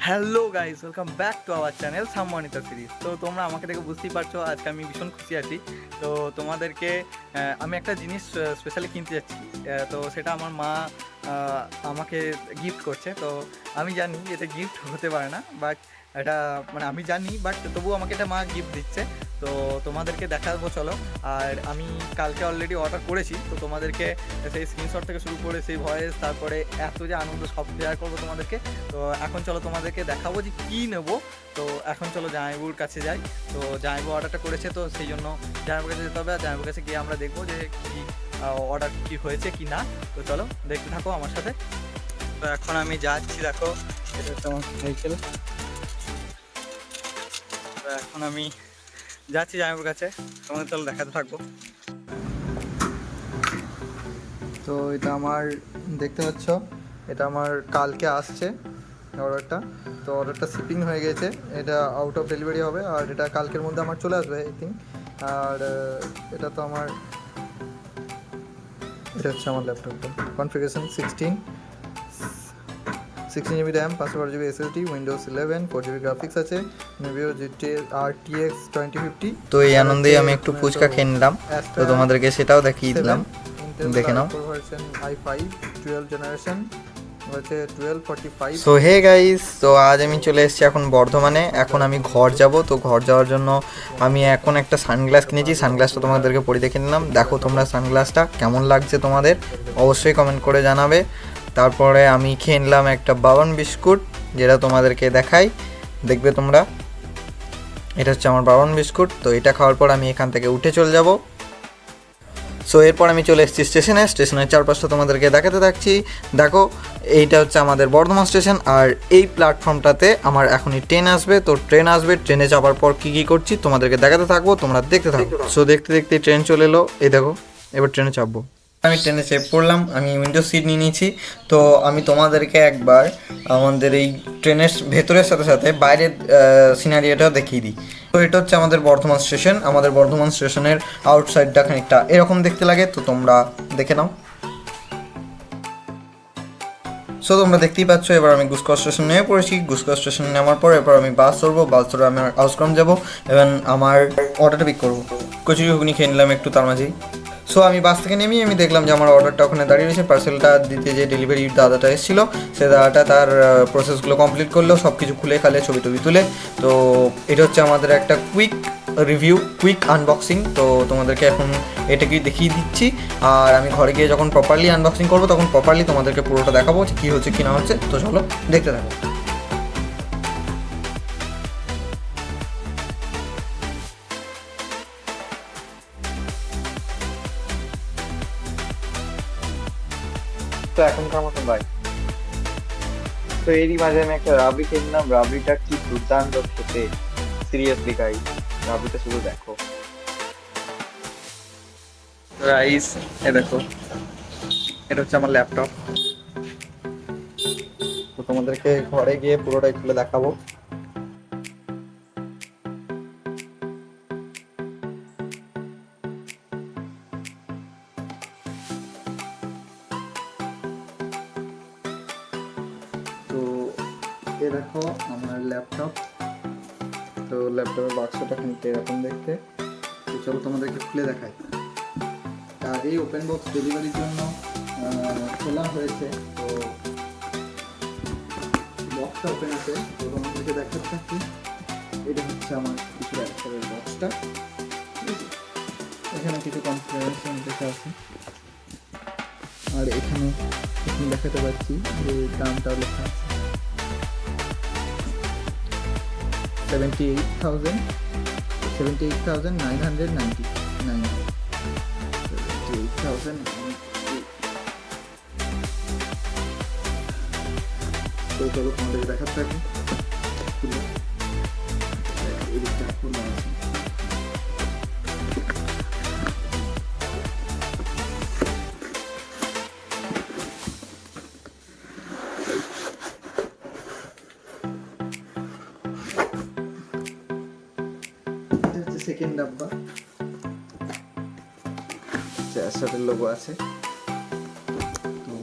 Hello guys, welcome back to our channel সম্মানিত series. তো তোমরা আমাকে দেখে বুঝতেই পারছো আজকে আমি ভীষণ খুশি আছি। তো তোমাদেরকে আমি একটা জিনিস স্পেশালি কিনতে যাচ্ছি। তো সেটা আমার মা আমাকে গিফট করছে। তো আমি জানি এটা গিফট হতে পারে না, বাট এটা মানে আমি জানি, বাট তবুও আমাকে এটা মা গিফট দিচ্ছে। তো তোমাদেরকে দেখাবো চলো। আর আমি কালকে অলরেডি অর্ডার করেছি, তো তোমাদেরকে সেই স্ক্রিনশট থেকে শুরু করে সেই ভয়েস, তারপরে এত যে আনন্দ সব শেয়ার করবো তোমাদেরকে। তো এখন চলো তোমাদেরকে দেখাবো যে কী নেবো। তো এখন চলো জামাইবুর কাছে যাই। তো জামাইবু অর্ডারটা করেছে, তো সেই জন্য জামাইবুর কাছে যেতে হবে। আর জামাইবুর কাছে গিয়ে আমরা দেখবো যে কী অর্ডার কী হয়েছে কি না। তো চলো দেখতে থাকো আমার সাথে। তো এখন আমি যাচ্ছি, দেখো এটা হচ্ছে আমার সাইকেল। তো এখন আমি যাচ্ছি জামাইবুর কাছে, তোমাদের চলো দেখাতে থাকবো। তো এটা আমার দেখতে পাচ্ছ, এটা আমার কালকে আসছে অর্ডারটা। তো অর্ডারটা শিপিং হয়ে গেছে, এটা আউট অফ ডেলিভারি হবে, আর এটা কালকের মধ্যে আমার চলে আসবে আই থিঙ্ক। আর এটা তো আমার, এটা হচ্ছে আমার ল্যাপটপটা। Configuration 16 GB RAM, 512 GB SSD, Windows 11, 4 GB graphics আছে, নেভিও জিটি RTX 2050। তো এই আনন্দেই আমি একটু ফুচকা খেয়ে নিলাম, তো তোমাদেরকে সেটাও দেখিয়ে দিলাম, দেখে নাও। ভার্সন i5 12 জেনারেশন হচ্ছে 1245। সো হে গাইস, তো আজ আমি চলে এসেছি এখন বর্ধমানে। এখন আমি ঘর যাব। তো ঘর যাওয়ার জন্য আমি এখন একটা সানগ্লাস কিনেছি। সানগ্লাসটা তোমাদেরকে পরে দেখে নিলাম। দেখো তোমরা সানগ্লাসটা কেমন লাগছে তোমাদের, অবশ্যই কমেন্ট করে জানাবে। তারপরে আমি খেয়ে নিলাম একটা বাবান বিস্কুট, যেটা তোমাদেরকে দেখাই, দেখবে তোমরা। এটা হচ্ছে আমার বাবান বিস্কুট। তো এটা খাওয়ার পর আমি এখান থেকে উঠে চলে যাব। সো এরপর আমি চলে এসেছি স্টেশনের চারপাশটা তোমাদেরকে দেখাতে থাকছি। দেখো এইটা হচ্ছে আমাদের বর্ধমান স্টেশন, আর এই প্ল্যাটফর্মটাতে আমার এখনই ট্রেন আসবে। তো ট্রেন আসবে, ট্রেনে চাপার পর কী কী করছি তোমাদেরকে দেখাতে থাকবো, তোমরা দেখতে থাকো। সো দেখতে দেখতে ট্রেন চলে এলো, এই দেখো এবার ট্রেনে চাপবো। আমি ট্রেনে চেপে পড়লাম, আমি উইন্ডো সিট নিয়ে নিয়েছি। তো আমি তোমাদেরকে একবার আমাদের এই ট্রেনের ভেতরের সাথে সাথে বাইরের সিনারিওটাও দেখিয়ে দিই। তো এটা হচ্ছে আমাদের বর্ধমান স্টেশন। আমাদের বর্ধমান স্টেশনের আউটসাইডটা খানিকটা এরকম দেখতে লাগে, তো তোমরা দেখে নাও। সো তোমরা দেখতেই পাচ্ছ, এবার আমি গুসকর স্টেশন নেমে পড়েছি। গুসকর স্টেশনে নামার পর এরপর আমি বাস ধরবো। বাস ধরে আমি আউসগ্রাম যাবো এবং আমার অর্ডারটা পিক করবো। কচুরি ঘুগনি খেয়ে নিলাম একটু তার মাঝেই। সো আমি বাস থেকে নেমে আমি দেখলাম যে আমার অর্ডারটা ওখানে দাঁড়িয়ে রয়েছে। পার্সেলটা দিতে যে ডেলিভারি দাদাটা এসেছিলো, সে দাদাটা তার প্রসেসগুলো কমপ্লিট করলো, সব কিছু খুলে খালে ছবি টবি তুলে। তো এটা হচ্ছে আমাদের একটা কুইক রিভিউ, কুইক আনবক্সিং। তো তোমাদেরকে এখন এটাকেই দেখিয়ে দিচ্ছি। আর আমি ঘরে গিয়ে যখন প্রপারলি আনবক্সিং করবো, তখন প্রপারলি তোমাদেরকে পুরোটা দেখাবো যে কী হচ্ছে কী না হচ্ছে। তো চলো দেখতে থাকো। তো এখনকার মতো বাই। তো এরই মাঝে আমি একটা রাবড়ি খেয়ে নিলাম। রাবড়িটা কি দুর্দান্ত খেতে, সিরিয়াসলি গাই, রাবড়িটা শুধু দেখো। রাইস, এ দেখো, এটা হচ্ছে আমার ল্যাপটপ। তো তোমাদেরকে ঘরে গিয়ে পুরোটাই খুলে দেখাবো। তো এ দেখো আমার ল্যাপটপ। তো ল্যাপটপের বাক্সটা খানিকটা এরকম দেখতে। তো চলো তোমাদেরকে খুলে দেখাই। আগেই ওপেন বক্স ডেলিভারির জন্য খোলা হয়েছে। তো বক্সটা ওপেন আছে, তো তোমাদেরকে দেখাতে থাকি। এটা হচ্ছে আমার কিছু ল্যাপটপের বক্সটা, ঠিক আছে। এখানে কিছু কনফিগারেশন লেখা আছে, আর এখানে দেখাতে পাচ্ছি যে দামটাও লেখা আছে 78,999। 78,000। তো চলো তোমাদের দেখাতে থাকি। এদিকটা খোলা আছে। সেকেন্ড ডাব্বা, অ্যাসাটের লোগো আছে। তো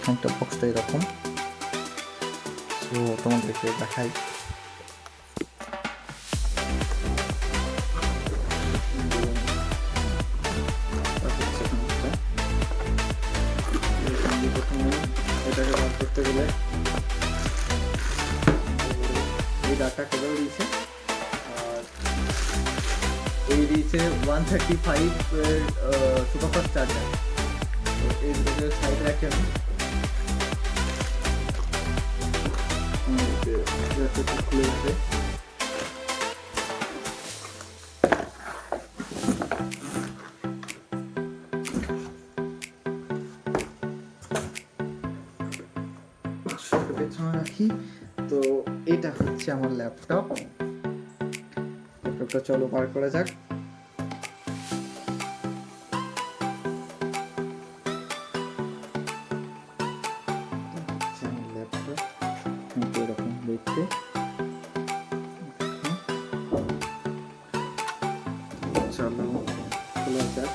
ফ্রন্টটা বক্সটা এরকম। তো তোমাদেরকে দেখাই। এটাকে বার করতে গেলে এই ডাটা কেবল দিয়েছে, আর এই দিয়েছে 135 এর সুপারফাস্ট চার্জার। তো এই দুটোকে সাইড রাখি আমি। খুলে গেছে। পেছনে রাখি। তো এটা হচ্ছে আমার ল্যাপটপটা, চলো বার করা যাক। ল্যাপটপ এরকম দেখতে। চলো খোলা যাক।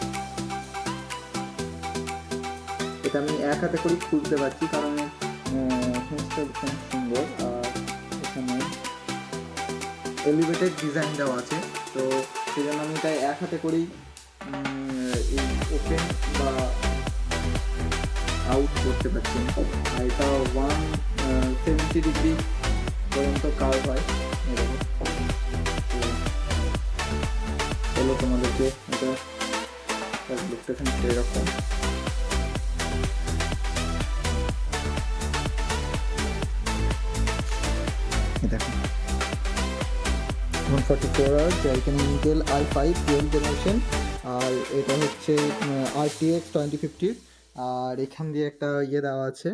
এটা আমি এক হাতে করে খুলতে পারছি কারণ সুন্দর, আর এখানে এলিভেটেড ডিজাইন দেওয়া আছে। তো সেই জন্য আমি এটা এক হাতে করেই ওপেন বা আউট করতে পারছি। আর এটা 170 ডিগ্রি পর্যন্ত কার্ভ হয় এরকম। চলো তোমাদেরকে এটা লুকটা খানিকটা এরকম। দেখো 144 hours, এখানে ইন্টেল i5 12th জেনারেশন, আর এটা হচ্ছে RTX 2050। আর এখান দিয়ে একটা ইয়ে দেওয়া আছে,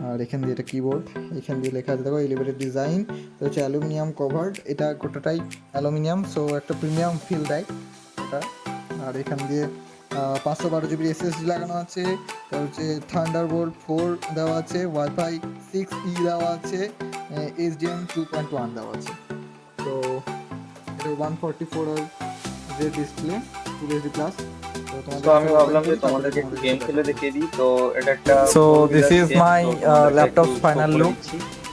আর এখান দিয়ে এটা কিবোর্ড, এখান দিয়ে লেখা আছে দেখো এলিভেটেড ডিজাইন। তো হচ্ছে অ্যালুমিনিয়াম কভার্ড, এটা গোটাটাই অ্যালুমিনিয়াম, সো একটা প্রিমিয়াম ফিল দেয় এটা। আর এখান দিয়ে 512 জিবি SSD লাগানো আছে। তার হচ্ছে থান্ডারবোল্ট 4 দেওয়া আছে, ওয়াইফাই 6E দেওয়া আছে, HDMI 2.1 দেওয়া আছে। তো এটা 144 যে ডিসপ্লে ফুল এইচডি প্লাস। তো আমি ভাবলাম যে তোমাদেরকে একটু গেম খেলে দেখিয়ে দিই। তো এটা একটা so this is my laptop final look.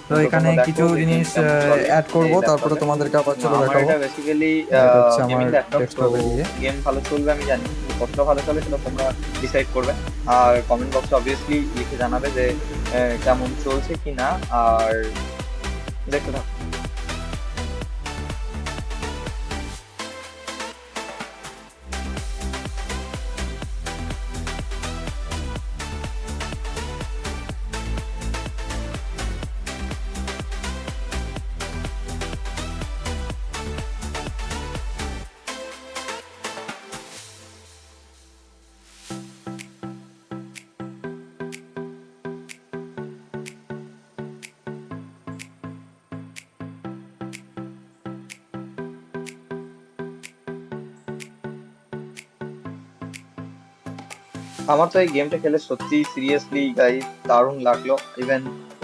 তো এখানে কিছু জিনিস অ্যাড করব, তারপরে তোমাদেরকে আবার চলে দেখাবো। এটা বেসিক্যালি গেমিং ল্যাপটপ, তো গেম ভালো চলবে আমি জানি, কতটা ভালো চলে সেটা তোমরা ডিসাইড করবে। আর কমেন্ট বক্সে অবভিয়াসলি লিখে জানাবে যে কেমন চলছে কি না। আর দেখতে থাকো। আমার তো এই গেমটা খেলে সত্যি সিরিয়াসলি গাইস দারুণ লাগলো। ইভেন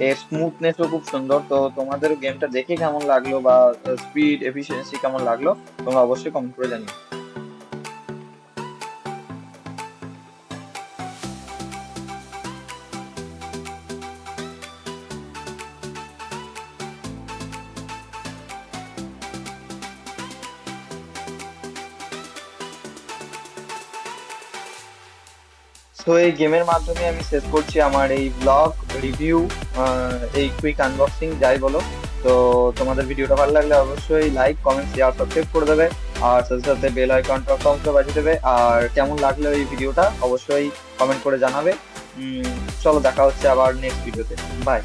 এর স্মুথনেসও খুব সুন্দর। তো তোমাদের গেমটা দেখে কেমন লাগলো বা স্পিড এফিসিয়েন্সি কেমন লাগলো তোমরা অবশ্যই কমেন্ট করে জানিও। তো এই গেমের মাধ্যমে আমি শেষ করছি আমার এই ব্লগ রিভিউ, এই কুইক আনবক্সিং যাই বলো। তো তোমাদের ভিডিওটা ভালো লাগলে অবশ্যই লাইক কমেন্ট শেয়ার সাবস্ক্রাইব করে দেবে, আর সাথে সাথে বেল আইকনটা অবশ্যই বাজিয়ে দেবে। আর কেমন লাগলো এই ভিডিওটা অবশ্যই কমেন্ট করে জানাবে। চলো দেখা হচ্ছে আবার নেক্সট ভিডিওতে। বাই।